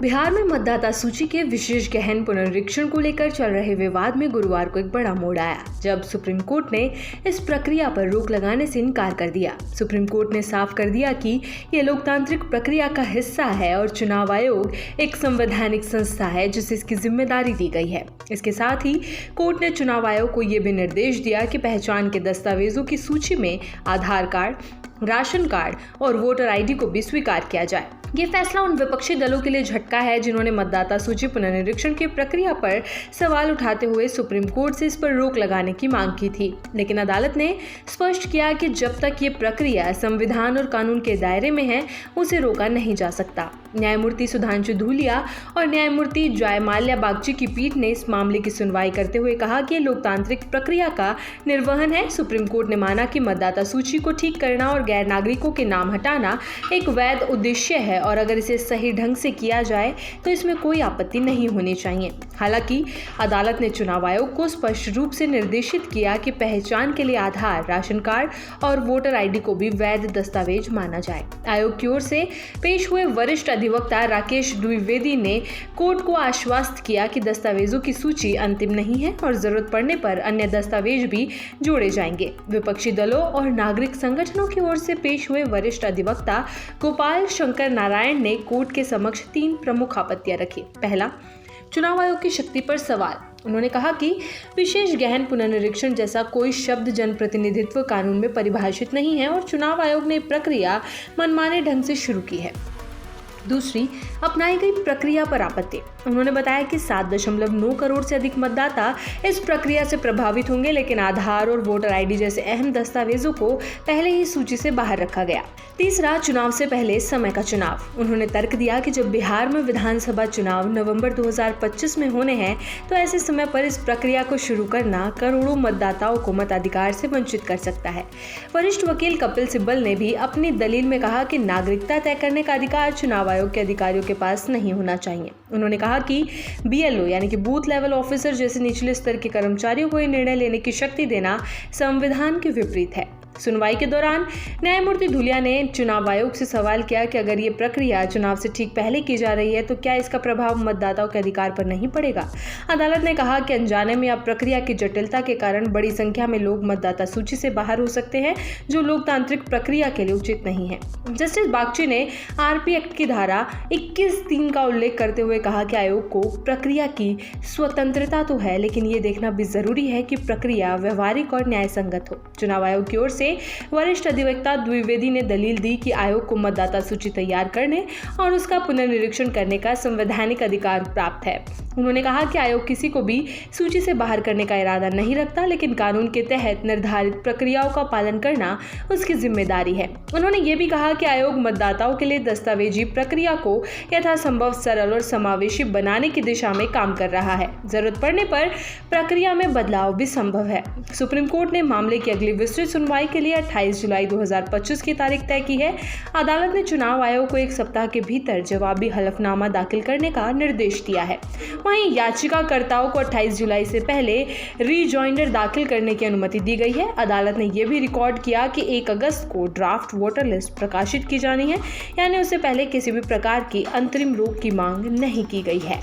बिहार में मतदाता सूची के विशेष गहन पुनरीक्षण को लेकर चल रहे विवाद में गुरुवार को एक बड़ा मोड़ आया, जब सुप्रीम कोर्ट ने इस प्रक्रिया पर रोक लगाने से इनकार कर दिया। सुप्रीम कोर्ट ने साफ कर दिया कि यह लोकतांत्रिक प्रक्रिया का हिस्सा है और चुनाव आयोग एक संवैधानिक संस्था है जिसे इसकी जिम्मेदारी दी गई है। इसके साथ ही कोर्ट ने चुनाव आयोग को यह भी निर्देश दिया कि पहचान के दस्तावेजों की सूची में आधार कार्ड, राशन कार्ड और वोटर आईडी को भी स्वीकार किया जाए। ये फैसला उन विपक्षी दलों के लिए झटका है जिन्होंने मतदाता सूची पुनरीक्षण की प्रक्रिया पर सवाल उठाते हुए सुप्रीम कोर्ट से इस पर रोक लगाने की मांग की थी, लेकिन अदालत ने स्पष्ट किया कि जब तक ये प्रक्रिया संविधान और कानून के दायरे में है, उसे रोका नहीं जा सकता। न्यायमूर्ति सुधांशु धूलिया और न्यायमूर्ति जयमाल्या बागची की पीठ ने इस मामले की सुनवाई करते हुए कहा कि लोकतांत्रिक प्रक्रिया का निर्वहन है। सुप्रीम कोर्ट ने माना कि मतदाता सूची को ठीक करना और गैर नागरिकों के नाम हटाना एक वैध उद्देश्य है और अगर इसे सही ढंग से किया जाए तो इसमें कोई आपत्ति नहीं होनी चाहिए। हालांकि अदालत ने चुनाव आयोग को स्पष्ट रूप से निर्देशित किया कि पहचान के लिए आधार, राशन कार्ड और वोटर आईडी को भी वैध दस्तावेज माना जाए। आयोग की ओर से पेश हुए वरिष्ठ अधिवक्ता राकेश द्विवेदी ने कोर्ट को आश्वस्त किया कि दस्तावेजों की सूची अंतिम नहीं है और जरूरत पड़ने पर अन्य दस्तावेज भी जोड़े जाएंगे। विपक्षी दलों और नागरिक संगठनों की ओर से पेश हुए वरिष्ठ अधिवक्ता गोपाल शंकर नारायण ने कोर्ट के समक्ष 3 प्रमुख आपत्तियां रखी। पहला, चुनाव आयोग की शक्ति पर सवाल। उन्होंने कहा कि विशेष गहन पुनरीक्षण जैसा कोई शब्द जनप्रतिनिधित्व कानून में परिभाषित नहीं है और चुनाव आयोग ने प्रक्रिया मनमाने ढंग से शुरू की है। दूसरी, अपनाई गई प्रक्रिया पर आपत्ति। उन्होंने बताया कि 7.9 करोड़ से अधिक मतदाता इस प्रक्रिया से प्रभावित होंगे, लेकिन आधार और वोटर आईडी जैसे अहम दस्तावेजों को पहले ही सूची से बाहर रखा गया। तीसरा, चुनाव से पहले समय का चुनाव। उन्होंने तर्क दिया कि जब बिहार में विधानसभा चुनाव नवंबर 2025 में होने हैं, तो ऐसे समय पर इस प्रक्रिया को शुरू करना करोड़ों मतदाताओं को मताधिकार से वंचित कर सकता है। वरिष्ठ वकील कपिल सिब्बल ने भी अपनी दलील में कहा कि नागरिकता तय करने का अधिकार चुनाव आयोग के अधिकारियों के पास नहीं होना चाहिए। उन्होंने कहा कि BLO यानी कि बूथ लेवल ऑफिसर जैसे निचले स्तर के कर्मचारियों को ये निर्णय लेने की शक्ति देना संविधान के विपरीत है। सुनवाई के दौरान न्यायमूर्ति धूलिया ने चुनाव आयोग से सवाल किया कि अगर ये प्रक्रिया चुनाव से ठीक पहले की जा रही है तो क्या इसका प्रभाव मतदाताओं के अधिकार पर नहीं पड़ेगा। अदालत ने कहा कि अनजाने में या प्रक्रिया की जटिलता के कारण बड़ी संख्या में लोग मतदाता सूची से बाहर हो सकते हैं, जो लोकतांत्रिक प्रक्रिया के लिए उचित नहीं है। जस्टिस बागची ने RP एक्ट की धारा 21(3) का उल्लेख करते हुए कहा कि आयोग को प्रक्रिया की स्वतंत्रता तो है, लेकिन ये देखना भी जरूरी है कि प्रक्रिया व्यवहारिक और न्याय संगत हो। चुनाव आयोग की ओर से वरिष्ठ अधिवक्ता द्विवेदी ने दलील दी कि आयोग को मतदाता सूची तैयार करने और उसका पुनर्निरीक्षण करने का संवैधानिक अधिकार प्राप्त है। उन्होंने कहा कि आयोग किसी को भी सूची से बाहर करने का इरादा नहीं रखता, लेकिन कानून के तहत निर्धारित प्रक्रियाओं का पालन करना उसकी जिम्मेदारी है। उन्होंने ये भी कहा कि आयोग मतदाताओं के लिए दस्तावेजी प्रक्रिया को यथासंभव सरल और समावेशी बनाने की दिशा में काम कर रहा है। जरूरत पड़ने पर प्रक्रिया में बदलाव भी संभव है। सुप्रीम कोर्ट ने मामले की अगली विस्तृत सुनवाई के लिए 28 जुलाई 2025 की तारीख तय की है। अदालत ने चुनाव आयोग को 1 सप्ताह के भीतर जवाबी हलफनामा दाखिल करने का निर्देश दिया है। वहीं याचिकाकर्ताओं को 28 जुलाई से पहले रीजॉइंडर दाखिल करने की अनुमति दी गई है। अदालत ने यह भी रिकॉर्ड किया कि 1 अगस्त को ड्राफ्ट वोटर लिस्ट प्रकाशित की जानी है, यानी उससे पहले किसी भी प्रकार की अंतरिम रोक की मांग नहीं की गई है।